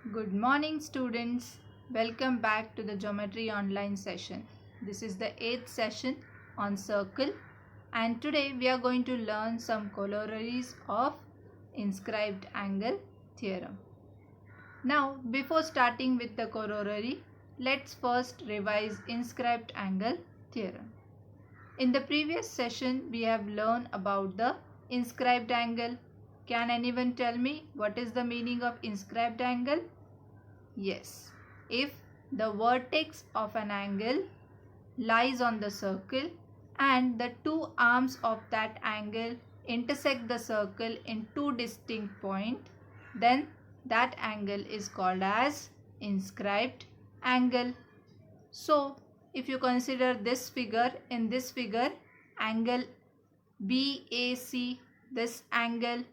Good morning, students. Welcome back to the Geometry Online session. This is the 8th session on circle, and today we are going to learn some corollaries of inscribed angle theorem. Now, before starting with the corollary, let's first revise inscribed angle theorem. In the previous session, we have learned about the inscribed angle. Can anyone tell me what is the meaning of inscribed angle? Yes, if the vertex of an angle lies on the circle and the two arms of that angle intersect the circle in two distinct points, then that angle is called as inscribed angle. So, if you consider this figure, in this figure, angle BAC, this angle,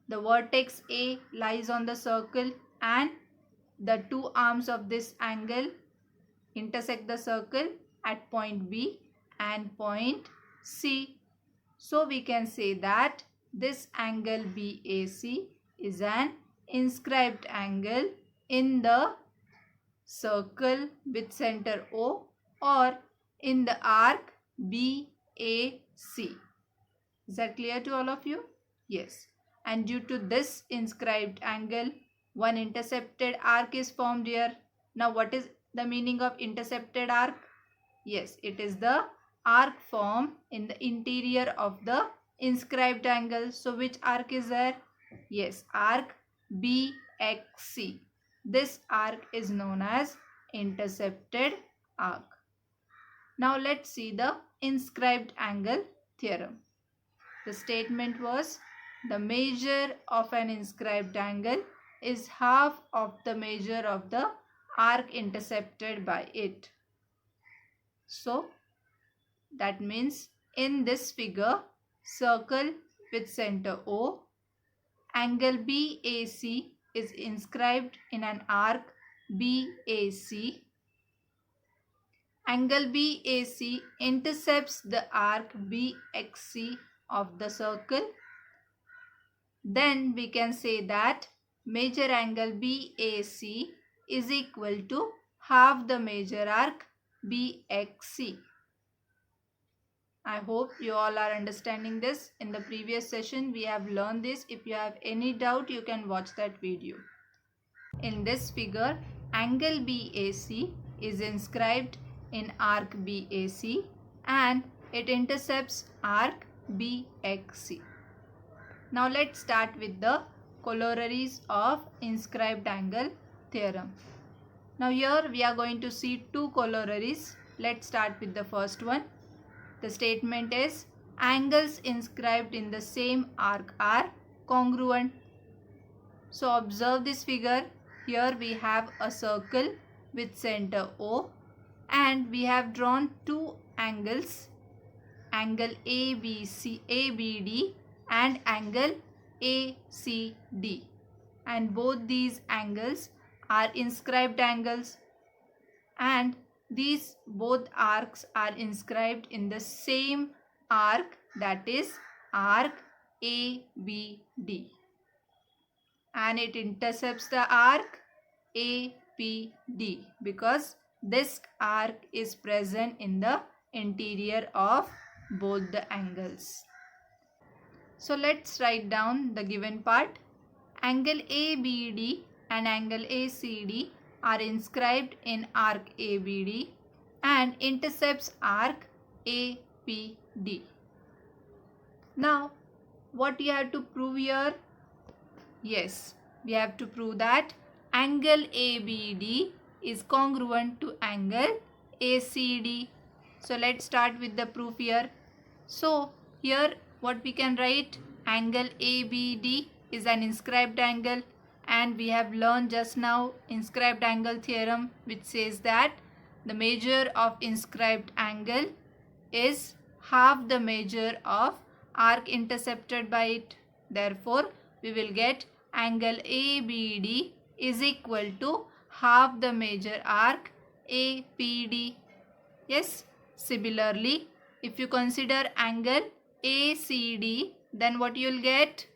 the vertex A lies on the circle and the two arms of this angle intersect the circle at point B and point C. So we can say that this angle BAC is an inscribed angle in the circle with center O or in the arc BAC. Is that clear to all of you? Yes. And due to this inscribed angle, one intercepted arc is formed here. Now what is the meaning of intercepted arc? Yes, it is the arc formed in the interior of the inscribed angle. So which arc is there? Yes, arc BXC. This arc is known as intercepted arc. Now let's see the inscribed angle theorem. The statement was, the measure of an inscribed angle is half of the measure of the arc intercepted by it. So, that means in this figure, circle with center O, angle BAC is inscribed in an arc BAC. Angle BAC intercepts the arc BXC of the circle. Then we can say that major angle BAC is equal to half the major arc BXC. I hope you all are understanding this. In the previous session we have learned this. If you have any doubt, you can watch that video. In this figure, angle BAC is inscribed in arc BAC and it intercepts arc BXC. Now let's start with the corollaries of inscribed angle theorem. Now here we are going to see two corollaries. Let's start with the first one. The statement is, angles inscribed in the same arc are congruent. So observe this figure. Here we have a circle with center O and we have drawn two angles, angle ABD and angle ACD, and both these angles are inscribed angles, and these both arcs are inscribed in the same arc, that is arc ABD, and it intercepts the arc APD because this arc is present in the interior of both the angles. So let's write down the given part. Angle ABD and angle ACD are inscribed in arc ABD and intercepts arc APD. Now, what you have to prove here? Yes, we have to prove that angle ABD is congruent to angle ACD. So let's start with the proof here. So here what we can write, angle ABD is an inscribed angle, and we have learned just now inscribed angle theorem, which says that the measure of inscribed angle is half the measure of arc intercepted by it. Therefore, we will get angle ABD is equal to half the measure arc APD. Yes, similarly, if you consider angle ACD, then what you will get?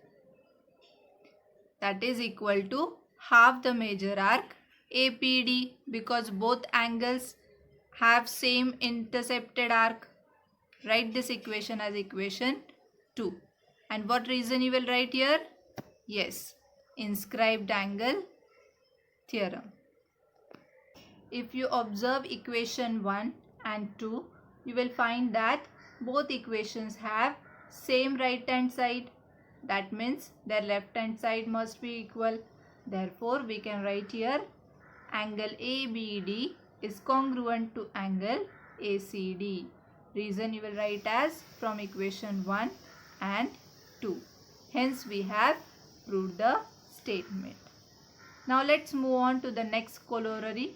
That is equal to half the major arc APD, because both angles have same intercepted arc. Write this equation as equation 2. And what reason you will write here? Yes, inscribed angle theorem. If you observe equation 1 and 2, you will find that both equations have same right hand side. That means their left hand side must be equal. Therefore, we can write here angle ABD is congruent to angle ACD. Reason you will write as from equation 1 and 2. Hence, we have proved the statement. Now, let's move on to the next corollary,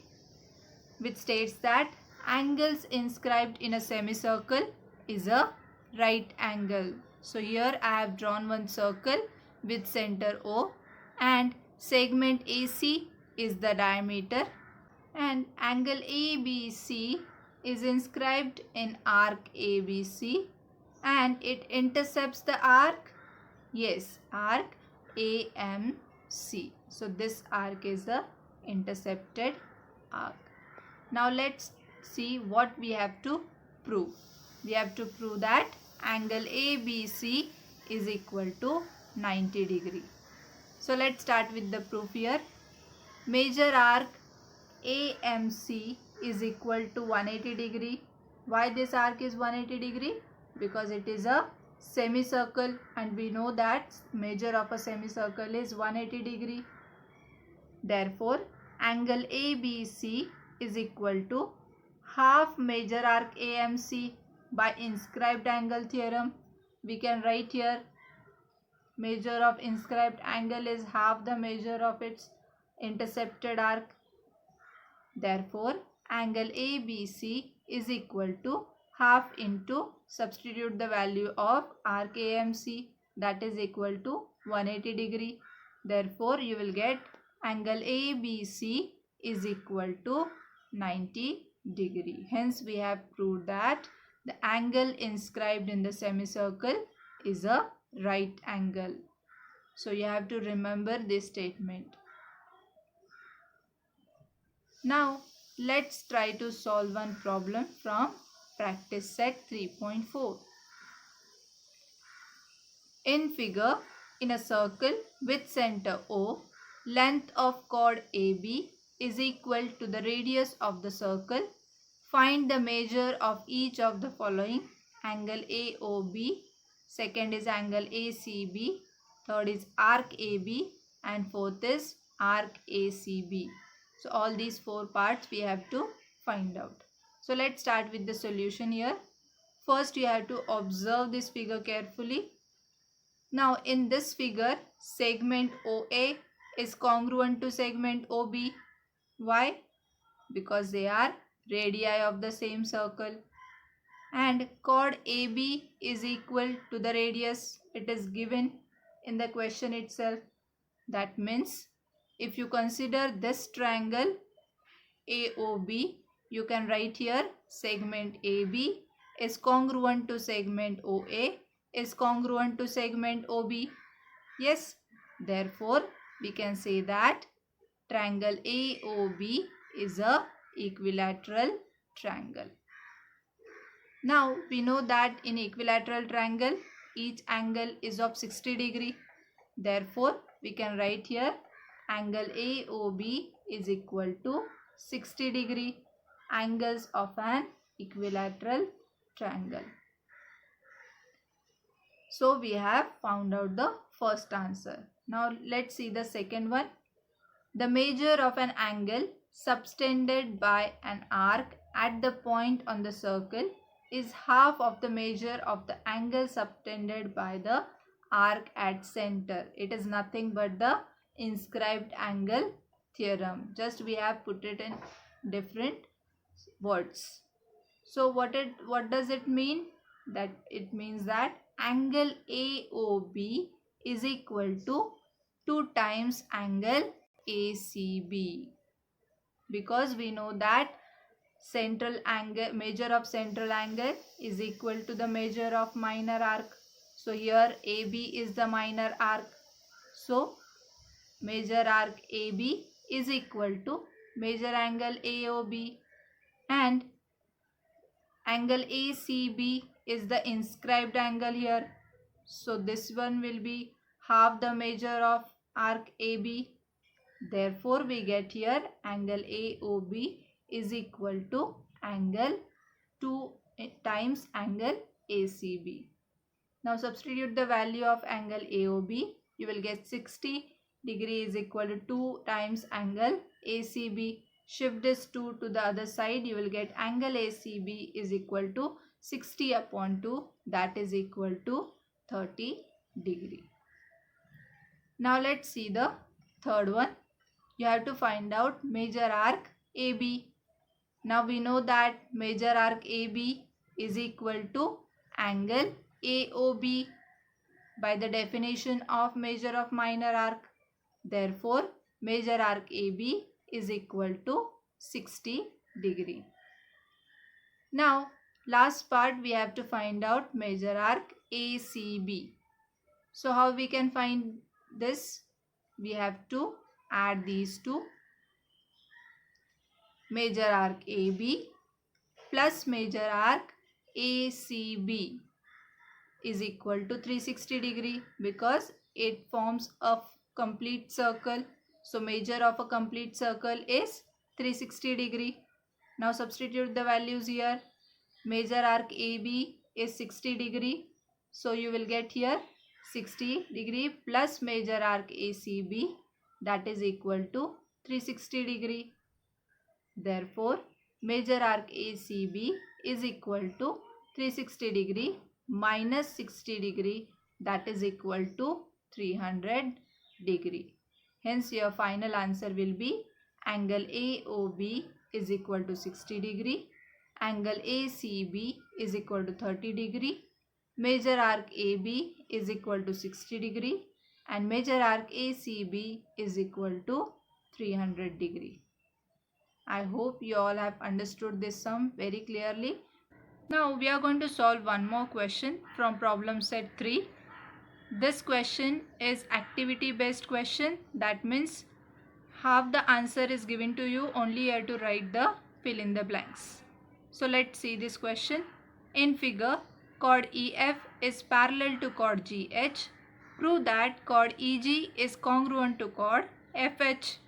which states that angles inscribed in a semicircle is a right angle. So here I have drawn one circle with center O, and segment AC is the diameter, and angle ABC is inscribed in arc ABC, and it intercepts the arc, yes, arc AMC. So this arc is the intercepted arc. Now let's see what we have to prove. We have to prove that angle ABC is equal to 90 degree. So let's start with the proof here. Major arc AMC is equal to 180 degree. Why this arc is 180 degree? Because it is a semicircle, and we know that measure of a semicircle is 180 degree. Therefore, angle ABC is equal to half major arc AMC. By inscribed angle theorem, we can write here measure of inscribed angle is half the measure of its intercepted arc. Therefore, angle ABC is equal to half into, substitute the value of arc AMC, that is equal to 180 degree. Therefore, you will get angle ABC is equal to 90 degree. Hence, we have proved that the angle inscribed in the semicircle is a right angle. So, you have to remember this statement. Now, let's try to solve one problem from practice set 3.4. In figure, in a circle with center O, length of chord AB is equal to the radius of the circle. Find the measure of each of the following: angle AOB, second is angle ACB, third is arc AB, and fourth is arc ACB. So all these four parts we have to find out. So let's start with the solution here. First, you have to observe this figure carefully. Now in this figure, segment OA is congruent to segment OB. Why? Because they are radii of the same circle. And chord AB is equal to the radius. It is given in the question itself. That means if you consider this triangle AOB, you can write here segment AB is congruent to segment OA is congruent to segment OB. Yes, therefore we can say that triangle AOB is a equilateral triangle. Now we know that in equilateral triangle each angle is of 60 degree. Therefore we can write here angle AOB is equal to 60 degree, angles of an equilateral triangle. So we have found out the first answer. Now let's see the second one. The measure of an angle subtended by an arc at the point on the circle is half of the measure of the angle subtended by the arc at center. It is nothing but the inscribed angle theorem. Just we have put it in different words. So what does it mean? That it means that angle AOB is equal to 2 times angle ACB, because we know that central angle, measure of central angle is equal to the measure of minor arc. So here AB is the minor arc. So major arc AB is equal to major angle AOB, and angle ACB is the inscribed angle here. So this one will be half the measure of arc AB. Therefore, we get here angle AOB is equal to angle 2 times angle ACB. Now substitute the value of angle AOB. You will get 60 degree is equal to 2 times angle ACB. Shift this 2 to the other side. You will get angle ACB is equal to 60 upon 2, that is equal to 30 degree. Now let's see the third one. You have to find out major arc AB. Now we know that major arc AB is equal to angle AOB by the definition of measure of minor arc. Therefore, major arc AB is equal to 60 degree. Now, last part we have to find out major arc ACB. So, how we can find this? We have to add these two. Major arc AB plus major arc ACB is equal to 360 degree because it forms a complete circle. So major of a complete circle is 360 degree. Now substitute the values here. Major arc AB is 60 degree. So you will get here 60 degree plus major arc ACB, that is equal to 360 degree. Therefore, major arc ACB is equal to 360 degree minus 60 degree, that is equal to 300 degree. Hence, your final answer will be angle AOB is equal to 60 degree, angle ACB is equal to 30 degree, major arc AB is equal to 60 degree, and major arc ACB is equal to 300 degree. I hope you all have understood this sum very clearly. Now we are going to solve one more question from problem set 3. This question is activity based question. That means half the answer is given to you, only you have to write the fill in the blanks. So let's see this question. In figure, chord EF is parallel to chord GH. Prove that chord EG is congruent to chord FH.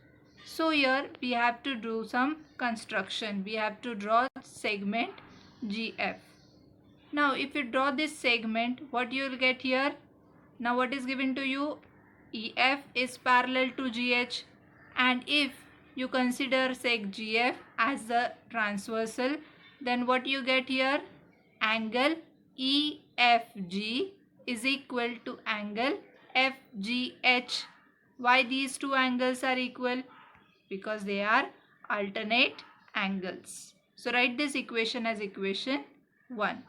So here we have to do some construction. We have to draw segment GF. Now if you draw this segment, what you will get here? Now what is given to you? EF is parallel to GH, and if you consider seg GF as the transversal, then what you get here? Angle EFG is equal to angle FGH. Why these two angles are equal? Because they are alternate angles. So write this equation as equation 1.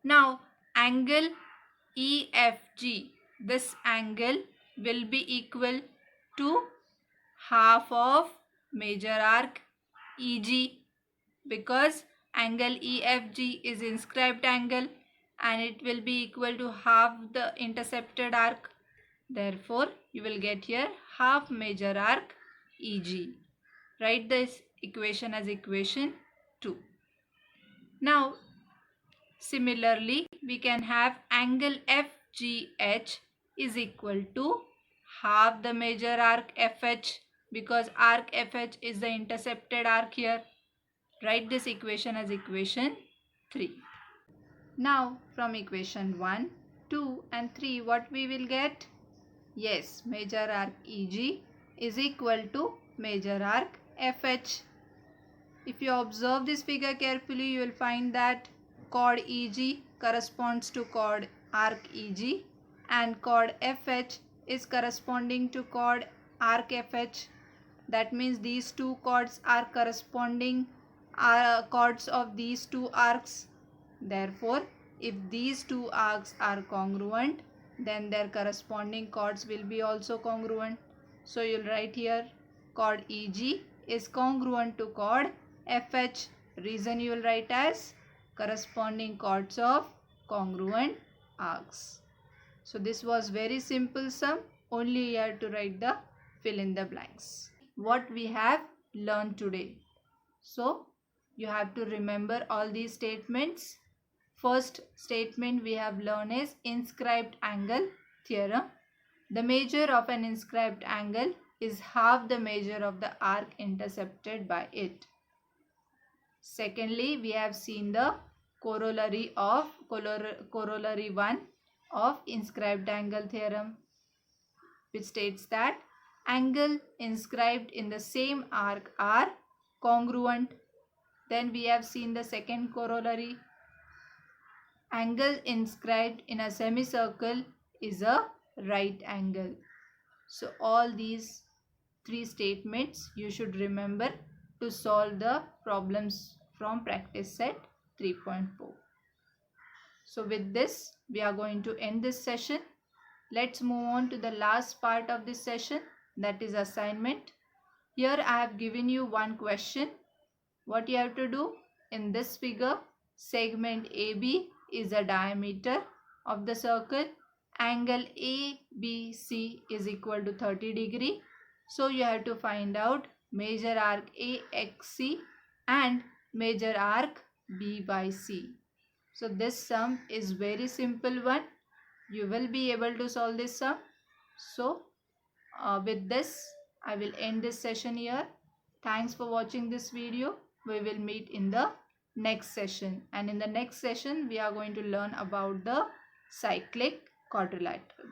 Now angle EFG, this angle will be equal to half of major arc EG, because angle EFG is inscribed angle and it will be equal to half the intercepted arc. Therefore, you will get here half major arc EG. Write this equation as equation 2. Now, similarly, we can have angle FGH is equal to half the major arc FH, because arc FH is the intercepted arc here. Write this equation as equation 3. Now, from equation 1, 2 and 3, what we will get? Yes, major arc EG is equal to major arc FH. If you observe this figure carefully, you will find that chord EG corresponds to chord arc EG and chord FH is corresponding to chord arc FH. That means these two chords are corresponding chords of these two arcs. Therefore, if these two arcs are congruent, then their corresponding chords will be also congruent. So you'll write here chord EG is congruent to chord FH. Reason you will write as corresponding chords of congruent arcs. So this was very simple sum. Only you have to write the fill in the blanks. What we have learned today. So you have to remember all these statements. First statement we have learned is inscribed angle theorem. The measure of an inscribed angle is half the measure of the arc intercepted by it. Secondly, we have seen the corollary 1 of inscribed angle theorem, which states that angle inscribed in the same arc are congruent. Then we have seen the second corollary. Angle inscribed in a semicircle is a right angle. So all these three statements you should remember to solve the problems from practice set 3.4. So with this, we are going to end this session. Let's move on to the last part of this session, that is assignment. Here I have given you one question. What you have to do? In this figure, segment AB is the diameter of the circle. Angle ABC is equal to 30 degree. So you have to find out major arc AXC and major arc B by C. So this sum is very simple one. You will be able to solve this sum. So with this, I will end this session here. Thanks for watching this video. We will meet in the next session. And in the next session, we are going to learn about the cyclic quadrilateral.